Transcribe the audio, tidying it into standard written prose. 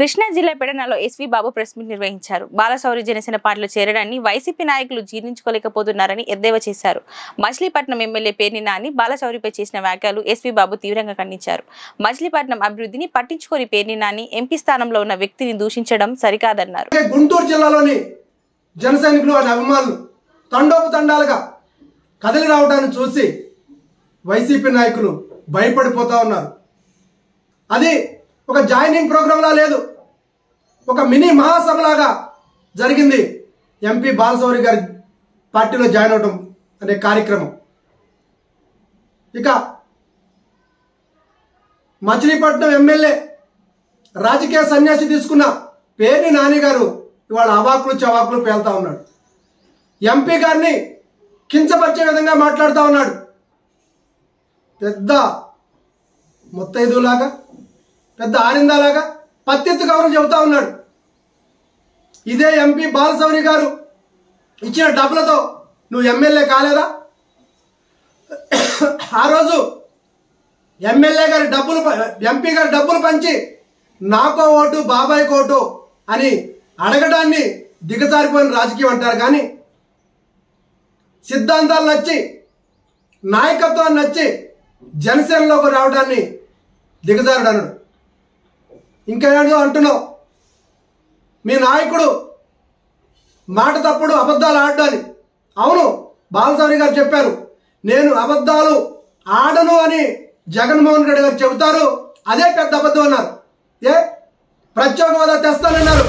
కృష్ణా జిల్లా పెడనలో ఎస్వి బాబు press meet నిర్వహించారు. బాలశౌరి జనసేన పార్టీలో చేరడాన్ని వైసీపీ నాయకులు జీర్ణించుకోలేకపోతున్నారని ఎద్దేవా చేశారు. మచిలీపట్నం ఎమ్మెల్యే పేర్ని నాని బాలశౌరిపై చేసిన వ్యాఖ్యలు ఎస్వి బాబు తీవ్రంగా ఖండించారు. మచిలీపట్నం అభివృద్ధిని పట్టించుకోని పేర్ని నాని ఎంపీ స్థానంలో ఉన్న వ్యక్తిని దూషించడం సరికాదన్నారు. గుంటూరు జిల్లాలోని జన సైనికులు వారి అభిమానులు తండోపతండాలుగా కదిలి రావడాన్ని చూసి వైసీపీ నాయకులు భయపడిపోతా ఉన్నారు. అది ఒక జాయినింగ్ ప్రోగ్రాంలా లేదు, ఒక మినీ మహాసభలాగా జరిగింది. ఎంపీ బాలశౌరి గారి పార్టీలో జాయిన్ అవడం అనే కార్యక్రమం. ఇక మచిలీపట్నం ఎమ్మెల్యే రాజకీయ సన్యాసి తీసుకున్న పేర్ని నాని గారు ఇవాళ అవాకులు చవాకులు పేలుతా ఉన్నాడు. ఎంపీ గారిని కించపరిచే విధంగా మాట్లాడుతూ ఉన్నాడు. పెద్ద ముత్తైదులాగా, పెద్ద ఆరిందాలాగా పత్తెత్తు గౌరవం చెబుతా ఉన్నాడు. ఇదే ఎంపీ బాలశౌరి గారు ఇచ్చిన డబ్బులతో నువ్వు ఎమ్మెల్యే కాలేదా? ఆ రోజు ఎంపీ గారి డబ్బులు పంచి నాకో ఓటు బాబాయ్ కోటు అని అడగడాన్ని దిగజారిపోయిన రాజకీయం అంటారు. కానీ సిద్ధాంతాలు నచ్చి, నాయకత్వాన్ని నచ్చి జనసేనలోకి రావడాన్ని దిగజారుడన్నాడు. ఇంకేదో అంటున్నావు, మీ నాయకుడు మాట తప్పుడు అబద్ధాలు ఆడడాన్ని. అవును, బాలశౌరి గారు చెప్పారు, నేను అబద్ధాలు ఆడను అని జగన్మోహన్ రెడ్డి గారు చెబుతారు, అదే పెద్ద అబద్ధం అన్నారు. ప్రత్యేక హోదా తెస్తానన్నారు.